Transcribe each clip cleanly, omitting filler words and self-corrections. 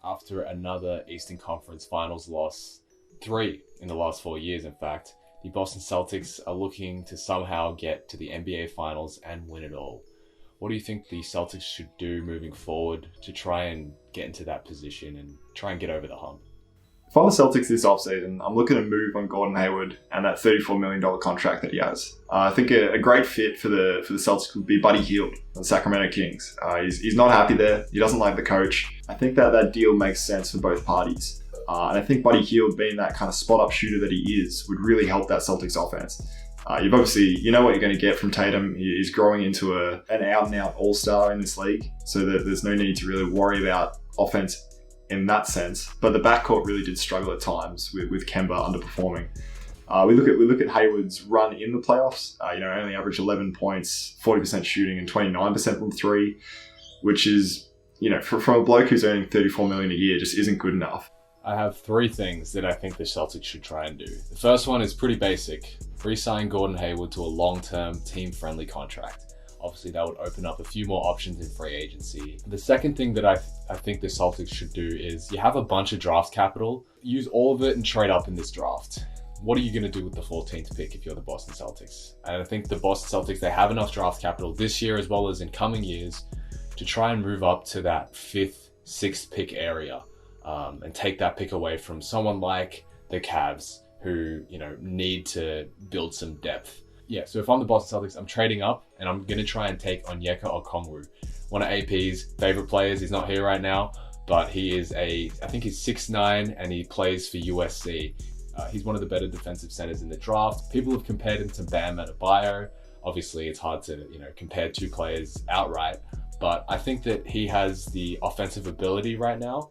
after another Eastern Conference Finals loss, 3 in the last 4 years, in fact. The Boston Celtics are looking to somehow get to the NBA Finals and win it all. What do you think the Celtics should do moving forward to try and get into that position and try and get over the hump? If I'm the Celtics this offseason, I'm looking to move on Gordon Hayward and that $34 million contract that he has. I think a great fit for the Celtics would be Buddy Hield on the Sacramento Kings. He's not happy there. He doesn't like the coach. I think that deal makes sense for both parties. And I think Buddy Hield, being that kind of spot-up shooter that he is, would really help that Celtics offense. You know what you're going to get from Tatum. He's growing into an out-and-out all-star in this league, so that there's no need to really worry about offense in that sense. But the backcourt really did struggle at times with Kemba underperforming. We look at Hayward's run in the playoffs. Only averaged 11 points, 40% shooting, and 29% from three, which is, from a bloke who's earning $34 million a year, just isn't good enough. I have 3 things that I think the Celtics should try and do. The first one is pretty basic. Re-sign Gordon Hayward to a long-term, team-friendly contract. Obviously, that would open up a few more options in free agency. The second thing that I think the Celtics should do is you have a bunch of draft capital. Use all of it and trade up in this draft. What are you going to do with the 14th pick if you're the Boston Celtics? And I think the Boston Celtics, they have enough draft capital this year as well as in coming years to try and move up to that 5th, 6th pick area. And take that pick away from someone like the Cavs who, need to build some depth. Yeah, so if I'm the Boston Celtics, I'm trading up and I'm going to try and take Onyeka Okongwu, one of AP's favorite players. He's not here right now, but he is I think he's 6'9" and he plays for USC. He's one of the better defensive centers in the draft. People have compared him to Bam Adebayo. Obviously, it's hard to, compare 2 players outright, but I think that he has the offensive ability right now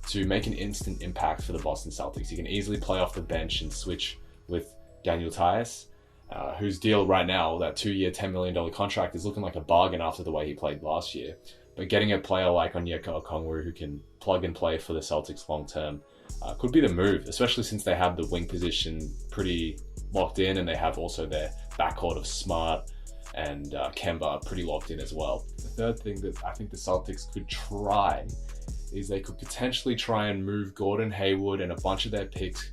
to make an instant impact for the Boston Celtics. He can easily play off the bench and switch with Daniel Tice, whose deal right now, that 2-year, $10 million contract, is looking like a bargain after the way he played last year. But getting a player like Onyeka Okongwu who can plug and play for the Celtics long term could be the move, especially since they have the wing position pretty locked in and they have also their backcourt of Smart and Kemba pretty locked in as well. The third thing that I think the Celtics could try is they could potentially try and move Gordon Hayward and a bunch of their picks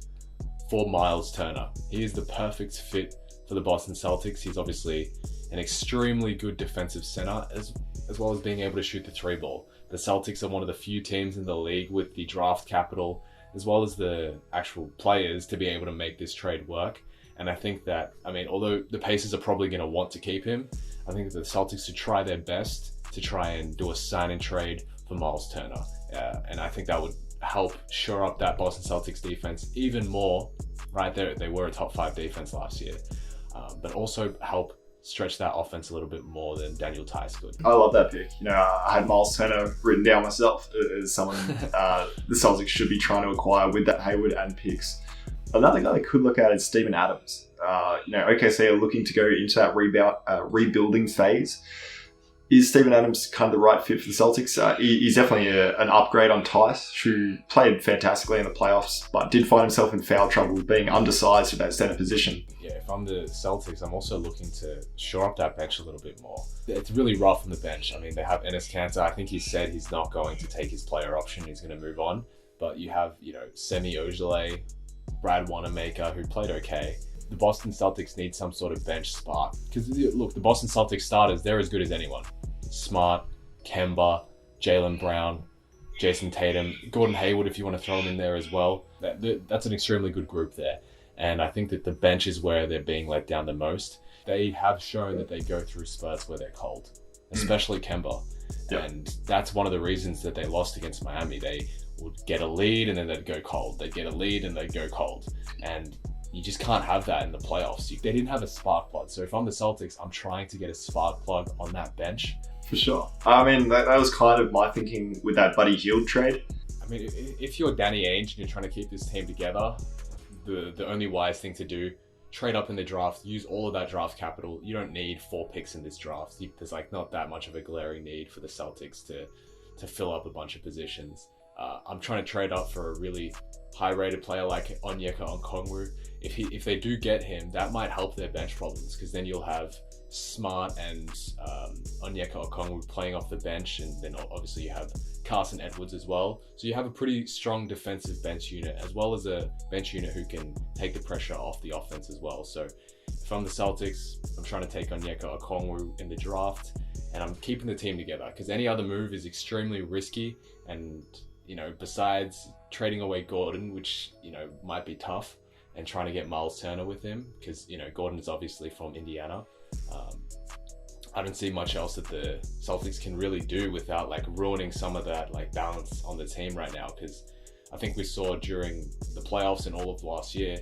for Myles Turner. He is the perfect fit for the Boston Celtics. He's obviously an extremely good defensive center as well as being able to shoot the 3 ball. The Celtics are one of the few teams in the league with the draft capital as well as the actual players to be able to make this trade work. And I think that, although the Pacers are probably going to want to keep him, I think that the Celtics should try their best to try and do a sign and trade for Myles Turner. And I think that would help shore up that Boston Celtics defense even more. Right there, they were a top 5 defense last year, but also help stretch that offense a little bit more than Daniel Tice could. I love that pick. I had Myles Turner written down myself as someone the Celtics should be trying to acquire with that Hayward and picks. Another guy they could look at is Steven Adams. OKC are looking to go into that rebuilding phase. Is Steven Adams kind of the right fit for the Celtics? He's definitely an upgrade on Tice, who played fantastically in the playoffs, but did find himself in foul trouble, being undersized for that center position. Yeah, if I'm the Celtics, I'm also looking to shore up that bench a little bit more. It's really rough on the bench. They have Enes Kanter. I think he said he's not going to take his player option. He's going to move on. But you have, Semi Ojeleye, Brad Wanamaker, who played okay. The Boston Celtics need some sort of bench spark. Because, look, the Boston Celtics starters, they're as good as anyone. Smart, Kemba, Jaylen Brown, Jayson Tatum, Gordon Hayward, if you want to throw him in there as well. That's an extremely good group there. And I think that the bench is where they're being let down the most. They have shown that they go through spurts where they're cold, especially Kemba. Yep. And that's one of the reasons that they lost against Miami. They would get a lead and then they'd go cold. They'd get a lead and they'd go cold. And you just can't have that in the playoffs. They didn't have a spark plug. So if I'm the Celtics, I'm trying to get a spark plug on that bench. For sure. That was kind of my thinking with that Buddy Hield trade. If you're Danny Ainge and you're trying to keep this team together, the only wise thing to do, trade up in the draft, use all of that draft capital. You don't need 4 picks in this draft. There's not that much of a glaring need for the Celtics to fill up a bunch of positions. I'm trying to trade up for a really high-rated player like Onyeka Okongwu. If they do get him, that might help their bench problems, because then you'll have Smart and Onyeka Okongwu playing off the bench, and then obviously you have Carson Edwards as well. So you have a pretty strong defensive bench unit, as well as a bench unit who can take the pressure off the offense as well. So if I'm the Celtics, I'm trying to take Onyeka Okongwu in the draft, and I'm keeping the team together, because any other move is extremely risky. And, besides trading away Gordon, which, might be tough, and trying to get Myles Turner with him, because, Gordon is obviously from Indiana. I don't see much else that the Celtics can really do without ruining some of that balance on the team right now, because I think we saw during the playoffs and all of last year,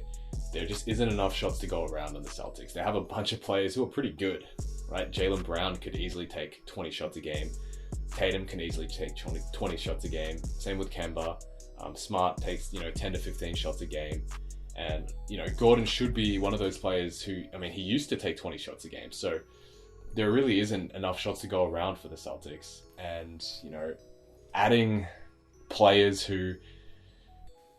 there just isn't enough shots to go around on the Celtics. They have a bunch of players who are pretty good, right? Jaylen Brown could easily take 20 shots a game. Tatum can easily take 20 shots a game. Same with Kemba. Smart takes 10 to 15 shots a game. And, Gordon should be one of those players who, he used to take 20 shots a game. So there really isn't enough shots to go around for the Celtics. And, adding players who,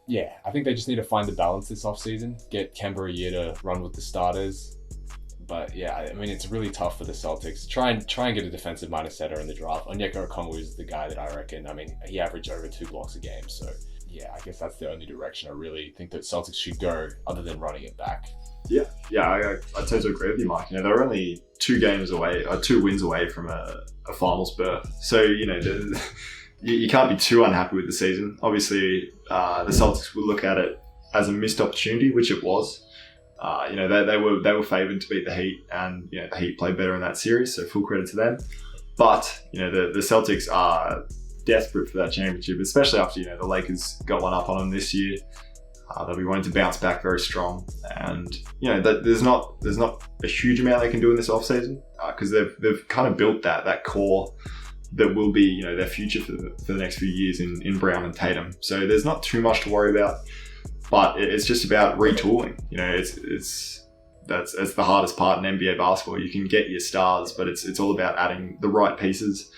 I think they just need to find the balance this offseason, get Kemba a year to run with the starters. But it's really tough for the Celtics. Try and get a defensive minded setter in the draft. Onyeka Okongwu is the guy that I reckon. He averaged over 2 blocks a game. So I guess that's the only direction I really think that Celtics should go, other than running it back. I totally agree with you, Mike. They're only 2 wins away from a finals berth. So, you can't be too unhappy with the season. Obviously, the Celtics will look at it as a missed opportunity, which it was. They were favoured to beat the Heat, and the Heat played better in that series, so full credit to them. But the Celtics are desperate for that championship, especially after the Lakers got one up on them this year. They'll be wanting to bounce back very strong, and there's not a huge amount they can do in this offseason, because they've kind of built that core that will be their future for the next few years in Brown and Tatum. So there's not too much to worry about. But it's just about retooling. That's the hardest part in NBA basketball. You can get your stars, but it's all about adding the right pieces.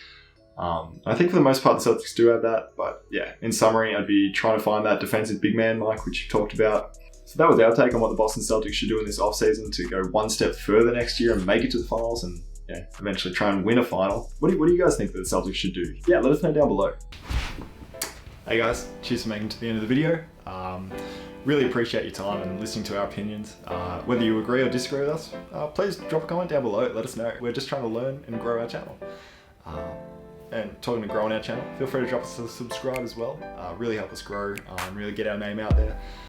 I think for the most part, the Celtics do have that. But in summary, I'd be trying to find that defensive big man, Mike, which you talked about. So that was our take on what the Boston Celtics should do in this offseason to go one step further next year and make it to the finals, and eventually try and win a final. What do you guys think that the Celtics should do? Let us know down below. Hey guys, cheers for making it to the end of the video. Really appreciate your time and listening to our opinions. Whether you agree or disagree with us, please drop a comment down below. Let us know. We're just trying to learn and grow our channel. And talking to growing our channel, feel free to drop us a subscribe as well. Really help us grow and really get our name out there.